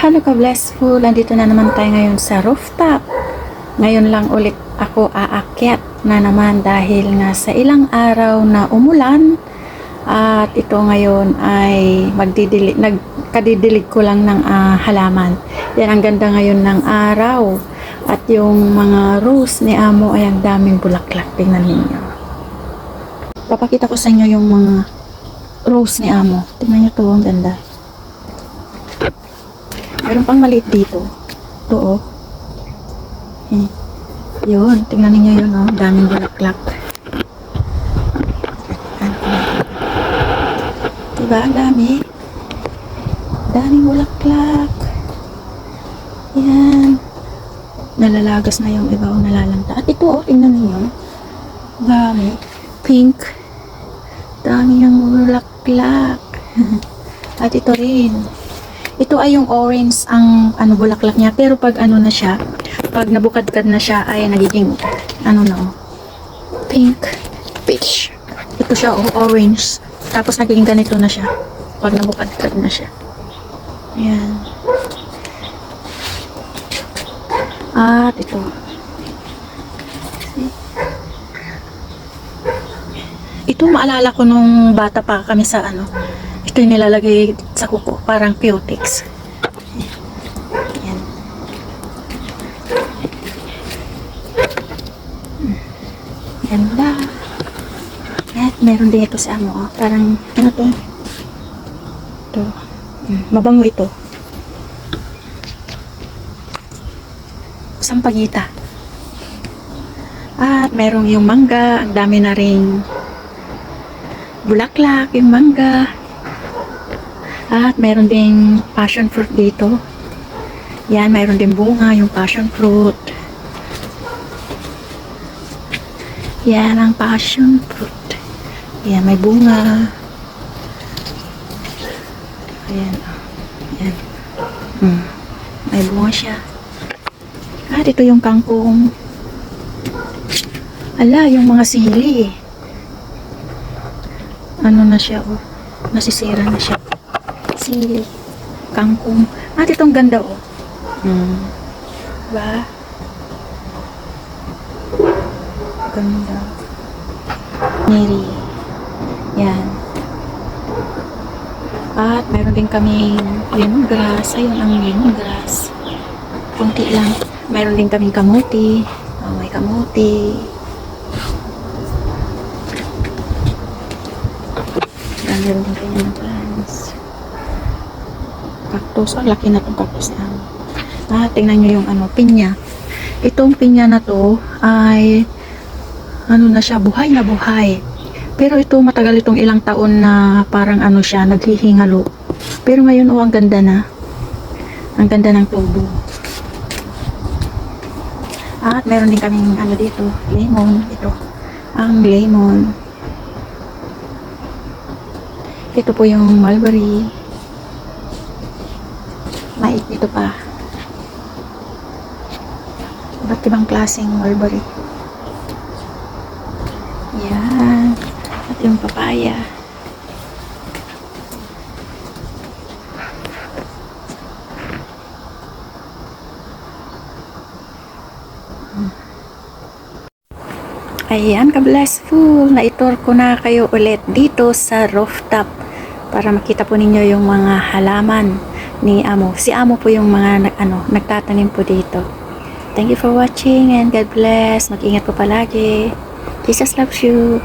Hello ka-blessful, nandito na naman tayo ngayon sa rooftop. Ngayon lang ulit ako aakyat na naman dahil nga sa ilang araw na umulan at ito ngayon ay nagkadidilig ko lang ng halaman. Yan, ang ganda ngayon ng araw at yung mga rose ni Amo ay ang daming bulaklak. Tingnan ninyo. Papakita ko sa inyo yung mga rose ni Amo. Tingnan nyo to, ang ganda. Meron pang maliit dito. Ito, oh. Yun, tingnan niyo yun, oh. Daming bulaklak. Diba? Ang dami. Daming bulaklak. Yan. Nalalagas na yung iba, oh. Nalalanta. At ito, oh. Tingnan niyo. Dami. Pink. Dami ng bulaklak. At ito rin. Ito ay yung orange ang bulaklak niya, pero pag na siya, pag nabukadkad na siya ay nagiging pink, peach. Ito siya orange. Tapos nagiging ganito na siya pag nabukadkad na siya. Ayan. At ito. Ito maalala ko nung bata pa kami sa ito yung nilalagay sa kuko, parang cutex. Yan. Ganda. At meron din ito sa Amo, oh. Parang, to? Ito. Mabango ito. Sampagita. At merong yung mangga, ang dami na ring bulaklak, yung mangga. At meron ding passion fruit dito. Yan, meron din bunga, yung passion fruit. Yan ang passion fruit. Yan, may bunga. Ayan. Ayan. May bunga siya. At ito yung kangkong. Ala, yung mga sili. Na siya, oh. Nasisira na siya. Sili, kangkong. At itong ganda, oh. Diba? Ganda. Neri. Yan. At meron din kami lemongrass. Ayun ang lemongrass. Kunti lang. Meron din kaming kamuti. Oh, may kamuti. Meron din kayo ng plants. Cactus. Ang laki na itong cactus na. Tingnan nyo yung pinya. Itong pinya na to ay na siya, buhay na buhay. Pero ito matagal itong ilang taon na parang siya, naghihingalo. Pero ngayon, ang ganda na. Ang ganda ng tubo. At meron din kaming dito, lemon. Ito, ang lemon. Ito po yung mulberry. Mait dito pa. Iba't ibang klaseng mulberry. Yan. At yung papaya. Ayan, ka-blessful. Na-tour ko na kayo ulit dito sa rooftop para makita po ninyo yung mga halaman ni Amo. Si Amo po yung mga nagtatanim po dito. Thank you for watching and God bless. Mag-ingat po palagi. Jesus loves you.